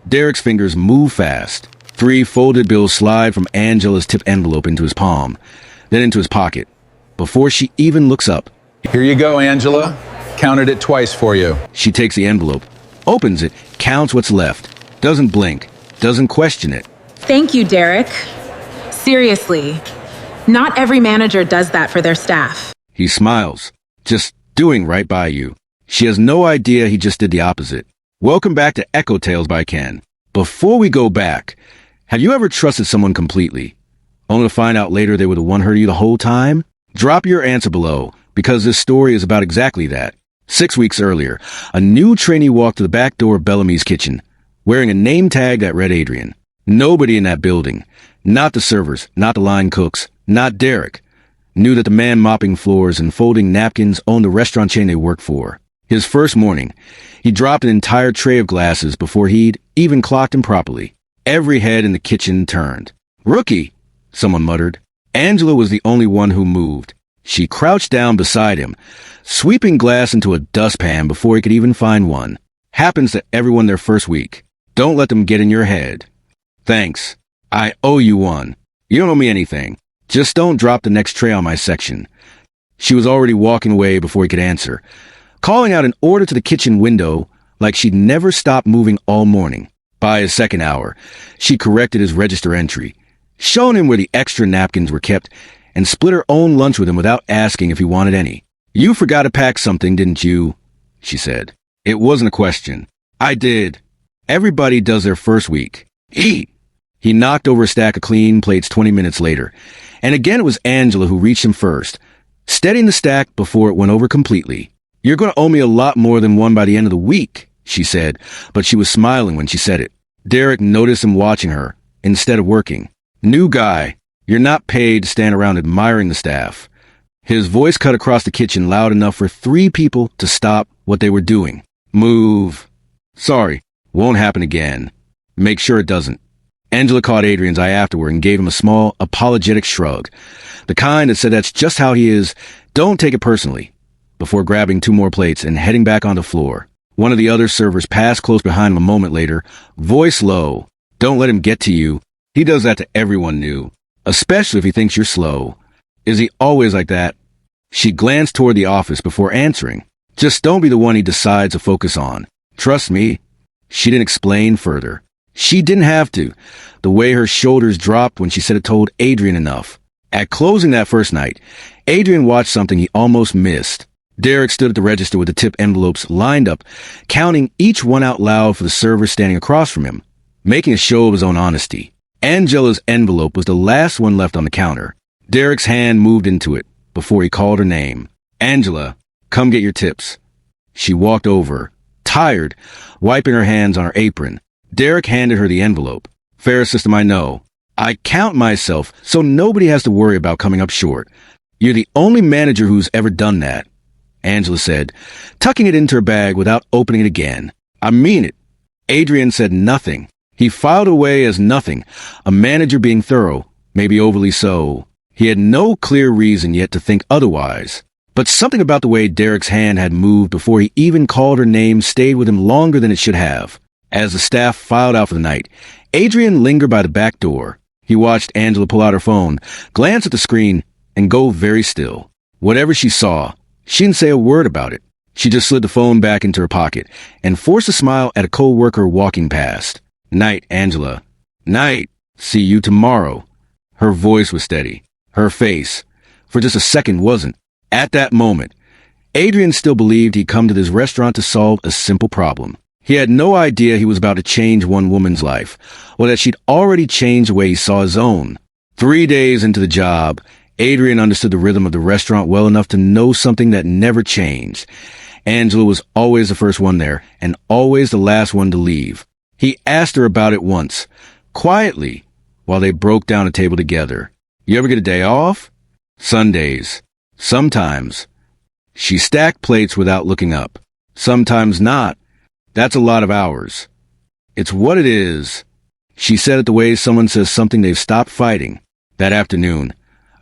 Derek's fingers move fast. 3 folded bills slide from Angela's tip envelope into his palm, then into his pocket. Before she even looks up, Here you go, Angela. Counted it twice for you. she takes the envelope, opens it, counts what's left, doesn't blink, doesn't question it. Thank you, Derek. Seriously, not every manager does that for their staff. He smiles, just doing right by you. She has no idea he just did the opposite. Welcome back to Echo Tales by Ken. Before we go back, have you ever trusted someone completely, only to find out later they were the one hurting you the whole time? Drop your answer below, because this story is about exactly that. 6 weeks earlier, a new trainee walked to the back door of Bellamy's kitchen, wearing a name tag that read Adrian. Nobody in that building, not the servers, not the line cooks, not Derek, knew that the man mopping floors and folding napkins owned the restaurant chain they worked for. His first morning, he dropped an entire tray of glasses before he'd even clocked him properly. Every head in the kitchen turned. "Rookie," someone muttered. Angela was the only one who moved. She crouched down beside him, sweeping glass into a dustpan before he could even find one. Happens to everyone their first week. Don't let them get in your head. "Thanks. I owe you one. You don't owe me anything. Just don't drop the next tray on my section." She was already walking away before he could answer, calling out an order to the kitchen window like she'd never stopped moving all morning. By his second hour, she corrected his register entry, shown him where the extra napkins were kept, and split her own lunch with him without asking if he wanted any. "You forgot to pack something, didn't you?" she said. It wasn't a question. "I did. Everybody does their first week. Eat." He knocked over a stack of clean plates 20 minutes later, and again it was Angela who reached him first, steadying the stack before it went over completely. "You're going to owe me a lot more than one by the end of the week," she said, but she was smiling when she said it. Derek noticed him watching her, instead of working. "New guy, you're not paid to stand around admiring the staff." His voice cut across the kitchen loud enough for 3 people to stop what they were doing. "Move." "Sorry, won't happen again." "Make sure it doesn't." Angela caught Adrian's eye afterward and gave him a small, apologetic shrug, the kind that said that's just how he is, don't take it personally, before grabbing 2 more plates and heading back on the floor. One of the other servers passed close behind him a moment later, voice low. "Don't let him get to you. He does that to everyone new, especially if he thinks you're slow." "Is he always like that?" She glanced toward the office before answering. "Just don't be the one he decides to focus on. Trust me." She didn't explain further. She didn't have to. The way her shoulders dropped when she said it told Adrian enough. At closing that first night, Adrian watched something he almost missed. Derek stood at the register with the tip envelopes lined up, counting each one out loud for the server standing across from him, making a show of his own honesty. Angela's envelope was the last one left on the counter. Derek's hand moved into it before he called her name. "Angela, come get your tips." She walked over, tired, wiping her hands on her apron. Derek handed her the envelope. "Fair system, I know. I count myself, so nobody has to worry about coming up short. You're the only manager who's ever done that," Angela said, tucking it into her bag without opening it again. "I mean it." Adrian said nothing. He filed away as nothing, a manager being thorough, maybe overly so. He had no clear reason yet to think otherwise. But something about the way Derek's hand had moved before he even called her name stayed with him longer than it should have. As the staff filed out for the night, Adrian lingered by the back door. He watched Angela pull out her phone, glance at the screen, and go very still. Whatever she saw, she didn't say a word about it. She just slid the phone back into her pocket and forced a smile at a co-worker walking past. "Night, Angela." "Night. See you tomorrow." Her voice was steady. Her face, for just a second, wasn't. At that moment, Adrian still believed he'd come to this restaurant to solve a simple problem. He had no idea he was about to change one woman's life, or that she'd already changed the way he saw his own. 3 days into the job, Adrian understood the rhythm of the restaurant well enough to know something that never changed. Angela was always the first one there, and always the last one to leave. He asked her about it once, quietly, while they broke down a table together. "You ever get a day off?" "Sundays. Sometimes." She stacked plates without looking up. "Sometimes not. That's a lot of hours." "It's what it is." She said it the way someone says something they've stopped fighting. That afternoon,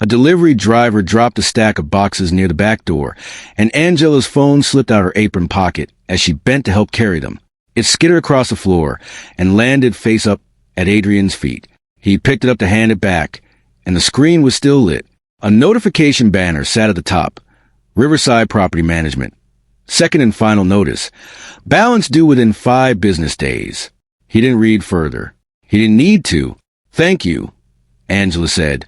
a delivery driver dropped a stack of boxes near the back door, and Angela's phone slipped out her apron pocket as she bent to help carry them. It skidded across the floor and landed face up at Adrian's feet. He picked it up to hand it back, and the screen was still lit. A notification banner sat at the top. Riverside Property Management. Second and final notice. Balance due within 5 business days. He didn't read further. He didn't need to. Thank you, Angela said,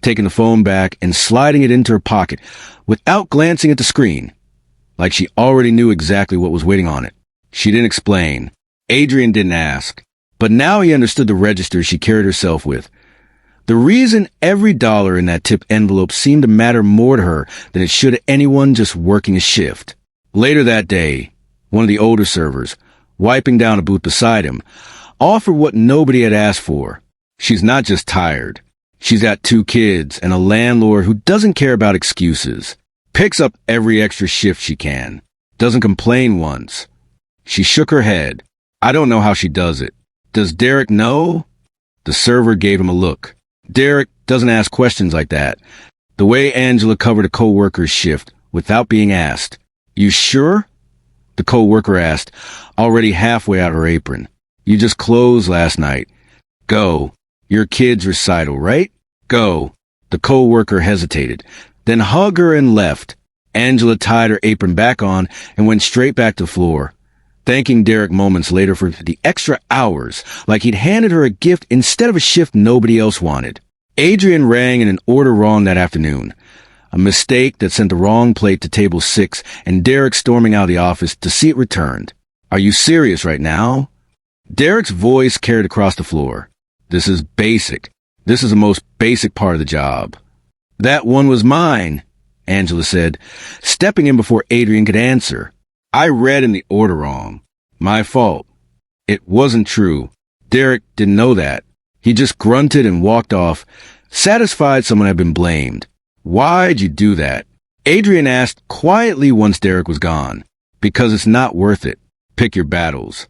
taking the phone back and sliding it into her pocket without glancing at the screen, like she already knew exactly what was waiting on it. She didn't explain. Adrian didn't ask. But now he understood the register she carried herself with. The reason every dollar in that tip envelope seemed to matter more to her than it should to anyone just working a shift. Later that day, one of the older servers, wiping down a booth beside him, offered what nobody had asked for. She's not just tired. She's got 2 kids and a landlord who doesn't care about excuses. Picks up every extra shift she can. Doesn't complain once. She shook her head. I don't know how she does it. Does Derek know? The server gave him a look. Derek doesn't ask questions like that. The way Angela covered a co-worker's shift without being asked. You sure? The co-worker asked, already halfway out her apron. You just closed last night. Go. Your kid's recital, right? Go. The co-worker hesitated, then hugged her and left. Angela tied her apron back on and went straight back to the floor, thanking Derek moments later for the extra hours, like he'd handed her a gift instead of a shift nobody else wanted. Adrian rang in an order wrong that afternoon. A mistake that sent the wrong plate to table 6 and Derek storming out of the office to see it returned. Are you serious right now? Derek's voice carried across the floor. This is basic. This is the most basic part of the job. That one was mine, Angela said, stepping in before Adrian could answer. I read in the order wrong. My fault. It wasn't true. Derek didn't know that. He just grunted and walked off, satisfied someone had been blamed. Why'd you do that? Adrian asked quietly once Derek was gone. Because it's not worth it. Pick your battles.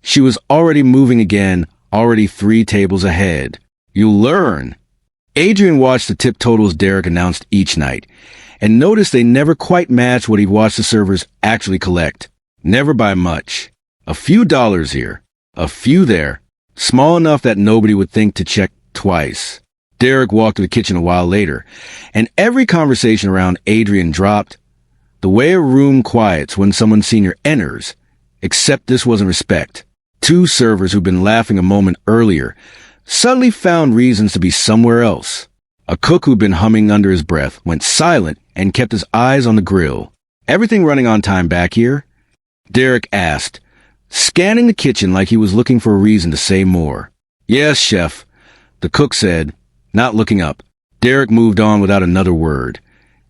She was already moving again, already 3 tables ahead. You'll learn. Adrian watched the tip totals Derek announced each night, and noticed they never quite matched what he watched the servers actually collect. Never by much. A few dollars here, a few there, small enough that nobody would think to check twice. Derek walked to the kitchen a while later, and every conversation around Adrian dropped. The way a room quiets when someone senior enters, except this wasn't respect. 2 servers who'd been laughing a moment earlier suddenly found reasons to be somewhere else. A cook who'd been humming under his breath went silent and kept his eyes on the grill. Everything running on time back here? Derek asked, scanning the kitchen like he was looking for a reason to say more. Yes, chef, the cook said, not looking up. Derek moved on without another word,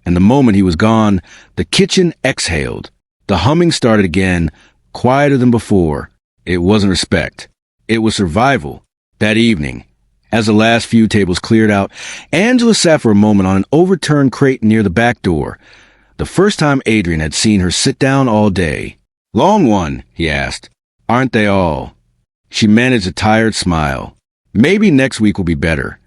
and the moment he was gone, the kitchen exhaled. The humming started again, quieter than before. It wasn't respect. It was survival. That evening, as the last few tables cleared out, Angela sat for a moment on an overturned crate near the back door. The first time Adrian had seen her sit down all day. Long one, he asked. Aren't they all? She managed a tired smile. Maybe next week will be better.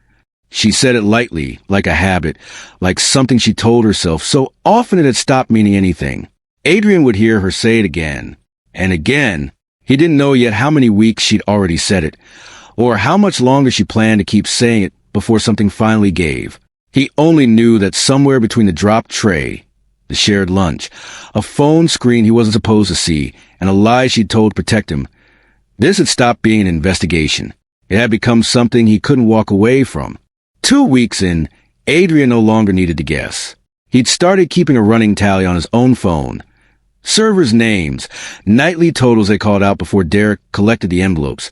She said it lightly, like a habit, like something she told herself so often it had stopped meaning anything. Adrian would hear her say it again. And again. He didn't know yet how many weeks she'd already said it, or how much longer she planned to keep saying it before something finally gave. He only knew that somewhere between the dropped tray, the shared lunch, a phone screen he wasn't supposed to see, and a lie she'd told to protect him, this had stopped being an investigation. It had become something he couldn't walk away from. 2 weeks in, Adrian no longer needed to guess. He'd started keeping a running tally on his own phone. Servers' names, nightly totals they called out before Derek collected the envelopes,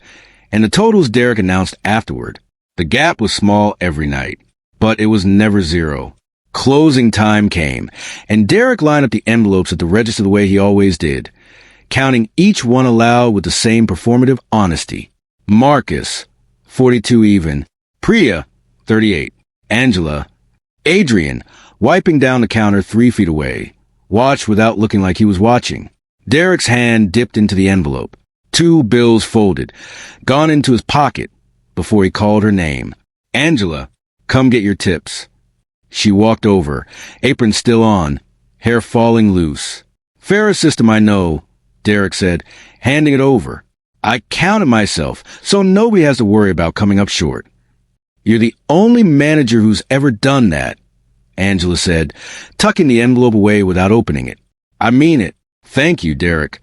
and the totals Derek announced afterward. The gap was small every night, but it was never 0. Closing time came, and Derek lined up the envelopes at the register the way he always did, counting each one aloud with the same performative honesty. Marcus, 42 even. Priya, 38. Angela. Adrian, wiping down the counter 3 feet away, watched without looking like he was watching. Derek's hand dipped into the envelope. 2 bills folded, gone into his pocket before he called her name. Angela, come get your tips. She walked over, apron still on, hair falling loose. Fairest system I know, Derek said, handing it over. I counted myself, so nobody has to worry about coming up short. You're the only manager who's ever done that, Angela said, tucking the envelope away without opening it. I mean it. Thank you, Derek.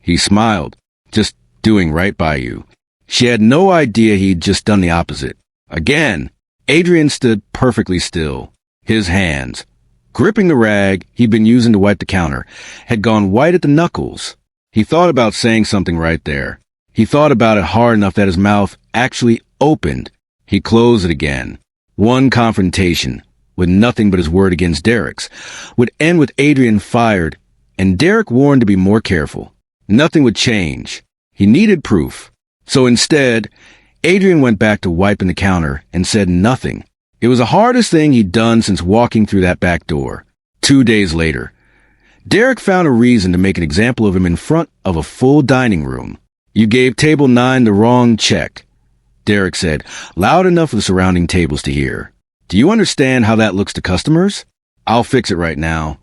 He smiled, just doing right by you. She had no idea he'd just done the opposite. Again, Adrian stood perfectly still. His hands, gripping the rag he'd been using to wipe the counter, had gone white at the knuckles. He thought about saying something right there. He thought about it hard enough that his mouth actually opened. He closed it again. One confrontation, with nothing but his word against Derek's, would end with Adrian fired, and Derek warned to be more careful. Nothing would change. He needed proof. So instead, Adrian went back to wiping the counter and said nothing. It was the hardest thing he'd done since walking through that back door. 2 days later, Derek found a reason to make an example of him in front of a full dining room. You gave table 9 the wrong check, Derek said, loud enough for the surrounding tables to hear. Do you understand how that looks to customers? I'll fix it right now.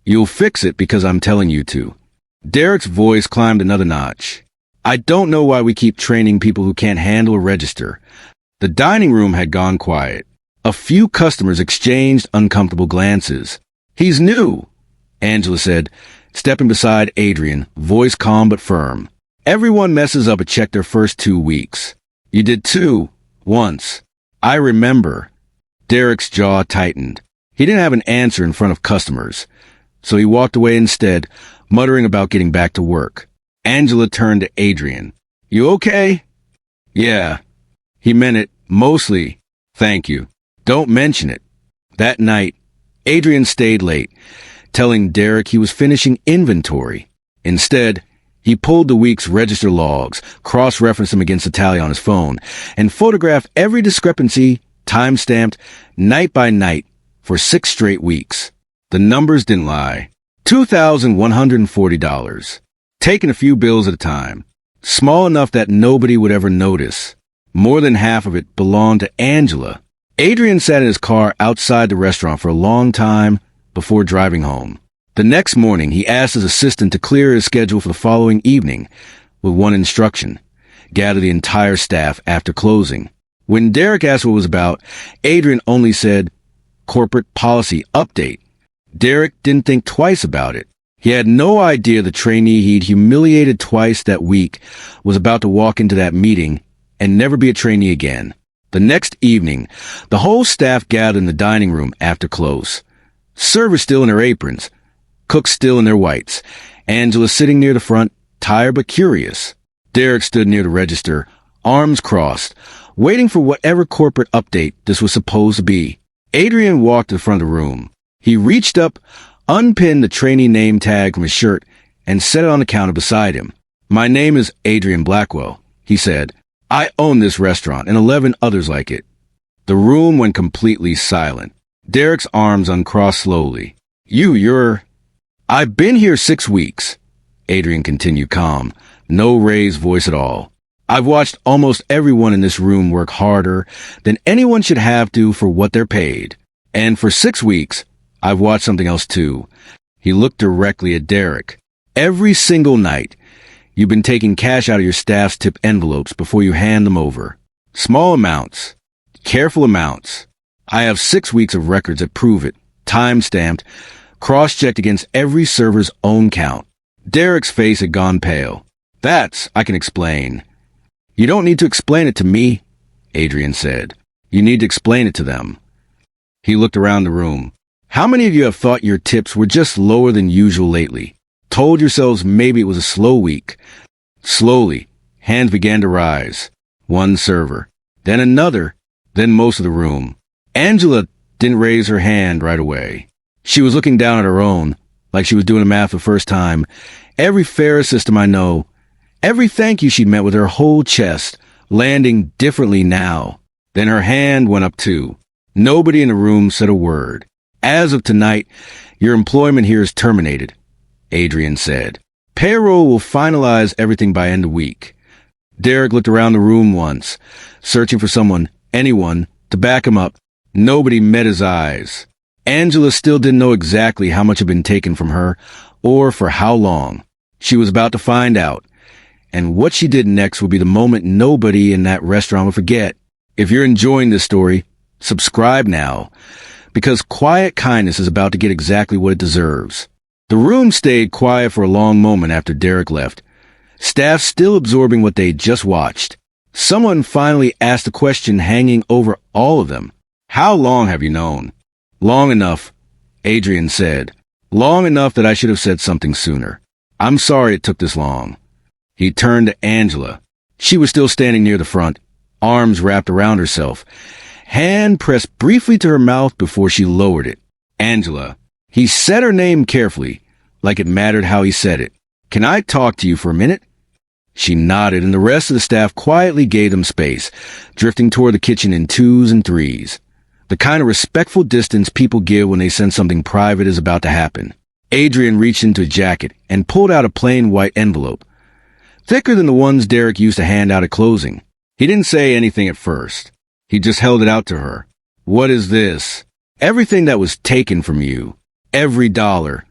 You'll fix it because I'm telling you to. Derek's voice climbed another notch. I don't know why we keep training people who can't handle a register. The dining room had gone quiet. A few customers exchanged uncomfortable glances. He's new, Angela said, stepping beside Adrian, voice calm but firm. Everyone messes up a check their first 2 weeks. You did too, once. I remember. Derek's jaw tightened. He didn't have an answer in front of customers, so he walked away instead, muttering about getting back to work. Angela turned to Adrian. You okay? Yeah. He meant it, mostly. Thank you. Don't mention it. That night, Adrian stayed late, telling Derek he was finishing inventory. Instead, he pulled the week's register logs, cross-referenced them against the tally on his phone, and photographed every discrepancy, time-stamped, night by night, for 6 straight weeks. The numbers didn't lie. $2,140. Taking a few bills at a time. Small enough that nobody would ever notice. More than half of it belonged to Angela. Adrian sat in his car outside the restaurant for a long time before driving home. The next morning, he asked his assistant to clear his schedule for the following evening with one instruction: gather the entire staff after closing. When Derek asked what it was about, Adrian only said, corporate policy update. Derek didn't think twice about it. He had no idea the trainee he'd humiliated twice that week was about to walk into that meeting and never be a trainee again. The next evening, the whole staff gathered in the dining room after close. Servers still in their aprons, cooks still in their whites, Angela sitting near the front, tired but curious. Derek stood near the register, arms crossed, waiting for whatever corporate update this was supposed to be. Adrian walked to the front of the room. He reached up, unpinned the trainee name tag from his shirt, and set it on the counter beside him. My name is Adrian Blackwell, he said. I own this restaurant and 11 others like it. The room went completely silent. Derek's arms uncrossed slowly. You're... I've been here 6 weeks, Adrian continued calm, no raised voice at all. I've watched almost everyone in this room work harder than anyone should have to for what they're paid. And for 6 weeks, I've watched something else too. He looked directly at Derek. Every single night, you've been taking cash out of your staff's tip envelopes before you hand them over. Small amounts. Careful amounts. I have 6 weeks of records that prove it, time-stamped, cross-checked against every server's own count. Derek's face had gone pale. That's, I can explain. You don't need to explain it to me, Adrian said. You need to explain it to them. He looked around the room. How many of you have thought your tips were just lower than usual lately? Told yourselves maybe it was a slow week. Slowly, hands began to rise. One server, then another, then most of the room. Angela didn't raise her hand right away. She was looking down at her own, like she was doing the math for the first time. Every fare system I know, every thank you she'd met with her whole chest, landing differently now. Then her hand went up too. Nobody in the room said a word. As of tonight, your employment here is terminated, Adrian said. Payroll will finalize everything by end of week. Derek looked around the room once, searching for someone, anyone, to back him up. Nobody met his eyes. Angela still didn't know exactly how much had been taken from her, or for how long. She was about to find out. And what she did next would be the moment nobody in that restaurant would forget. If you're enjoying this story, subscribe now, because quiet kindness is about to get exactly what it deserves. The room stayed quiet for a long moment after Derek left, staff still absorbing what they'd just watched. Someone finally asked a question hanging over all of them. How long have you known? Long enough, Adrian said. Long enough that I should have said something sooner. I'm sorry it took this long. He turned to Angela. She was still standing near the front, arms wrapped around herself, hand pressed briefly to her mouth before she lowered it. Angela. He said her name carefully, like it mattered how he said it. Can I talk to you for a minute? She nodded, and the rest of the staff quietly gave them space, drifting toward the kitchen in twos and threes. The kind of respectful distance people give when they sense something private is about to happen. Adrian reached into his jacket and pulled out a plain white envelope, thicker than the ones Derek used to hand out at closing. He didn't say anything at first. He just held it out to her. What is this? Everything that was taken from you. Every dollar.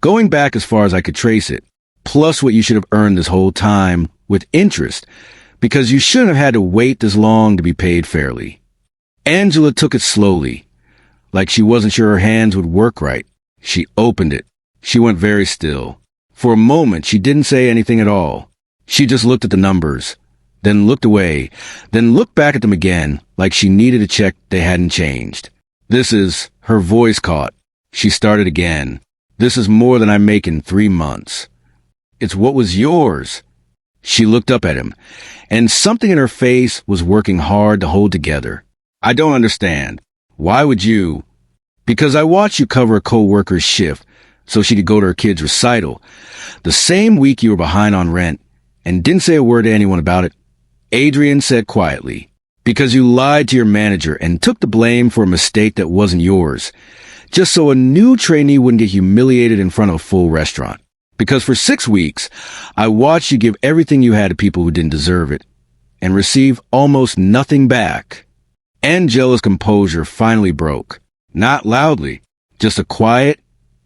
Going back as far as I could trace it. Plus what you should have earned this whole time, with interest, because you shouldn't have had to wait this long to be paid fairly. Angela took it slowly, like she wasn't sure her hands would work right. She opened it. She went very still. For a moment, she didn't say anything at all. She just looked at the numbers, then looked away, then looked back at them again, like she needed to check they hadn't changed. This is, her voice caught. She started again. This is more than I make in 3 months. It's what was yours. She looked up at him, and something in her face was working hard to hold together. I don't understand. Why would you? Because I watched you cover a co-worker's shift so she could go to her kid's recital. The same week you were behind on rent and didn't say a word to anyone about it. Adrian said quietly, because you lied to your manager and took the blame for a mistake that wasn't yours, just so a new trainee wouldn't get humiliated in front of a full restaurant. Because for 6 weeks, I watched you give everything you had to people who didn't deserve it and receive almost nothing back. Angela's composure finally broke. Not loudly, just a quiet,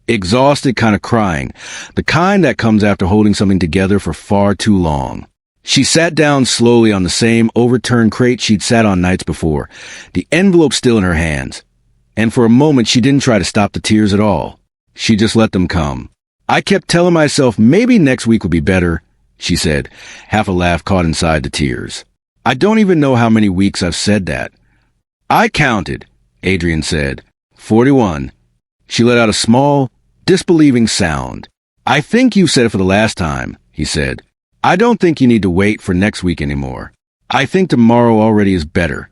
exhausted kind of crying, the kind that comes after holding something together for far too long. She sat down slowly on the same overturned crate she'd sat on nights before, the envelope still in her hands. And for a moment, she didn't try to stop the tears at all. She just let them come. I kept telling myself maybe next week would be better, she said, half a laugh caught inside the tears. I don't even know how many weeks I've said that. I counted, Adrian said. 41. She let out a small, disbelieving sound. I think you said it for the last time, he said. I don't think you need to wait for next week anymore. I think tomorrow already is better.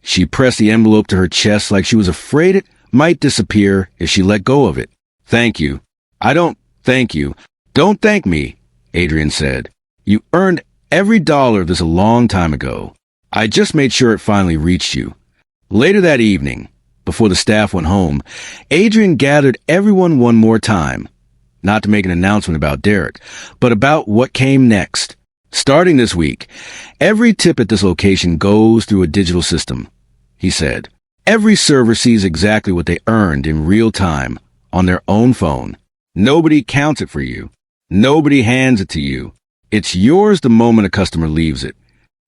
She pressed the envelope to her chest like she was afraid it might disappear if she let go of it. Thank you. I don't thank you. Don't thank me, Adrian said. You earned every dollar of this a long time ago. I just made sure it finally reached you. Later that evening, before the staff went home, Adrian gathered everyone one more time, not to make an announcement about Derek, but about what came next. Starting this week, every tip at this location goes through a digital system, he said. Every server sees exactly what they earned in real time on their own phone. Nobody counts it for you. Nobody hands it to you. It's yours the moment a customer leaves it.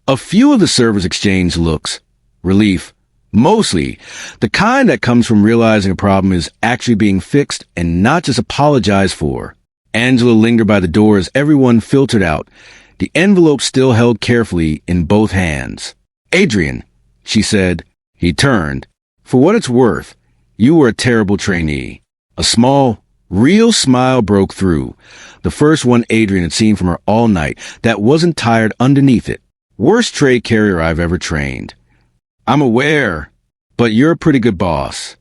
A few of the servers exchanged looks, relief, mostly the kind that comes from realizing a problem is actually being fixed and not just apologized for. Angela lingered by the door as everyone filtered out, the envelope still held carefully in both hands. Adrian, she said. He turned. For what it's worth, you were a terrible trainee. A small, real smile broke through, the first one Adrian had seen from her all night that wasn't tired underneath it. Worst trade carrier I've ever trained. I'm aware, but you're a pretty good boss.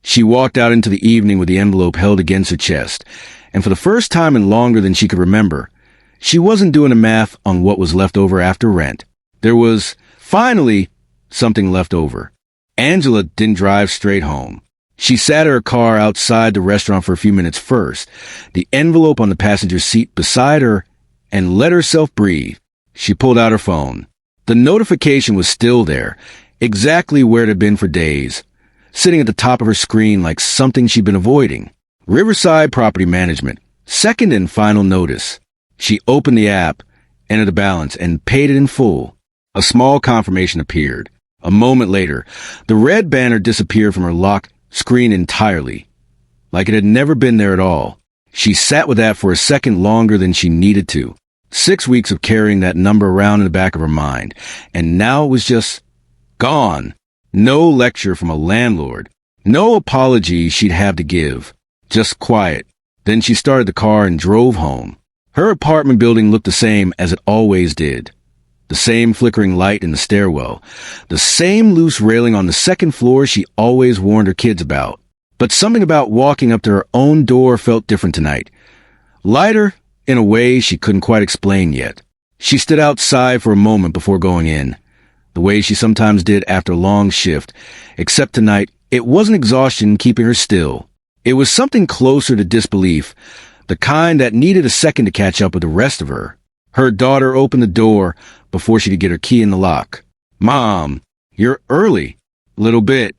She walked out into the evening with the envelope held against her chest, and for the first time in longer than she could remember, she wasn't doing the math on what was left over after rent. There was, finally, something left over. Angela didn't drive straight home. She sat in her car outside the restaurant for a few minutes first, the envelope on the passenger seat beside her, and let herself breathe. She pulled out her phone. The notification was still there, exactly where it had been for days, sitting at the top of her screen like something she'd been avoiding. Riverside Property Management, second and final notice. She opened the app, entered the balance, and paid it in full. A small confirmation appeared. A moment later, the red banner disappeared from her lock screen entirely, like it had never been there at all. She sat with that for a second longer than she needed to. 6 weeks of carrying that number around in the back of her mind, and now it was just gone. No lecture from a landlord. No apology she'd have to give. Just quiet. Then she started the car and drove home. Her apartment building looked the same as it always did. The same flickering light in the stairwell. The same loose railing on the second floor she always warned her kids about. But something about walking up to her own door felt different tonight. Lighter, in a way she couldn't quite explain yet. She stood outside for a moment before going in, the way she sometimes did after a long shift, except tonight it wasn't exhaustion keeping her still. It was something closer to disbelief, the kind that needed a second to catch up with the rest of her. Her daughter opened the door before she could get her key in the lock. "Mom, you're early." "Little bit."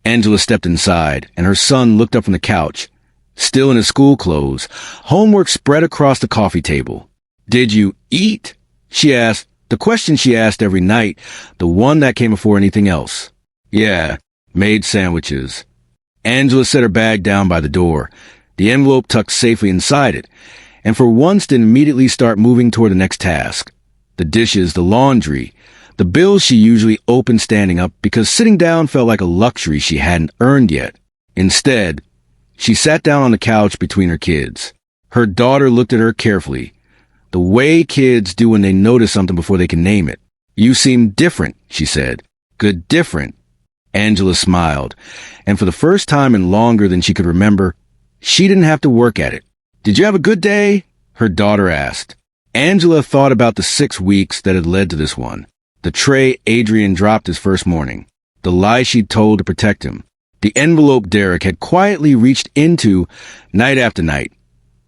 Angela stepped inside, and her son looked up from the couch, still in his school clothes, homework spread across the coffee table. "Did you eat?" she asked, the question she asked every night, the one that came before anything else. "Yeah, made sandwiches." Angela set her bag down by the door, the envelope tucked safely inside it, and for once didn't immediately start moving toward the next task. The dishes, the laundry, the bills she usually opened standing up because sitting down felt like a luxury she hadn't earned yet. Instead, she sat down on the couch between her kids. Her daughter looked at her carefully, the way kids do when they notice something before they can name it. "You seem different," she said. "Good different." Angela smiled, and for the first time in longer than she could remember, she didn't have to work at it. "Did you have a good day?" her daughter asked. Angela thought about the 6 weeks that had led to this one. The tray Adrian dropped his first morning. The lie she'd told to protect him. The envelope Derek had quietly reached into night after night,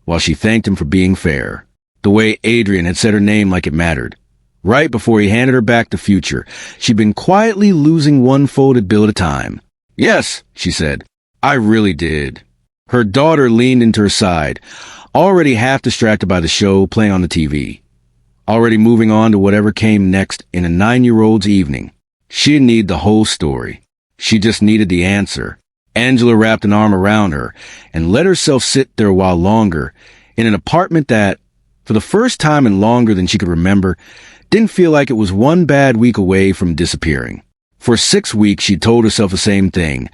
while she thanked him for being fair. The way Adrian had said her name like it mattered. Right before he handed her back the future, she'd been quietly losing one folded bill at a time. "Yes," she said, "I really did." Her daughter leaned into her side, already half distracted by the show playing on the TV. Already moving on to whatever came next in a 9-year-old's evening. She didn't need the whole story. She just needed the answer. Angela wrapped an arm around her and let herself sit there a while longer in an apartment that, for the first time in longer than she could remember, didn't feel like it was one bad week away from disappearing. For 6 weeks, she told herself the same thing,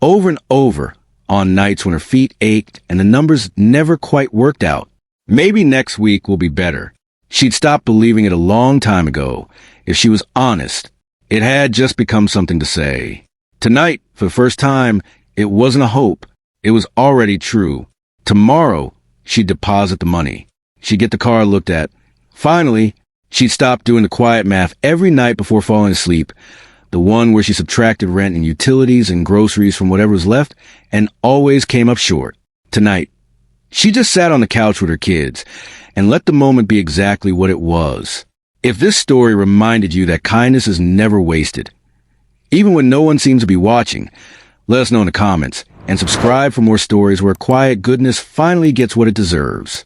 over and over, on nights when her feet ached and the numbers never quite worked out. Maybe next week will be better. She'd stopped believing it a long time ago. If she was honest, it had just become something to say. Tonight, for the first time, it wasn't a hope. It was already true. Tomorrow, she'd deposit the money. She'd get the car looked at. Finally, she'd stop doing the quiet math every night before falling asleep, the one where she subtracted rent and utilities and groceries from whatever was left and always came up short. Tonight, she just sat on the couch with her kids and let the moment be exactly what it was. If this story reminded you that kindness is never wasted, even when no one seems to be watching, let us know in the comments and subscribe for more stories where quiet goodness finally gets what it deserves.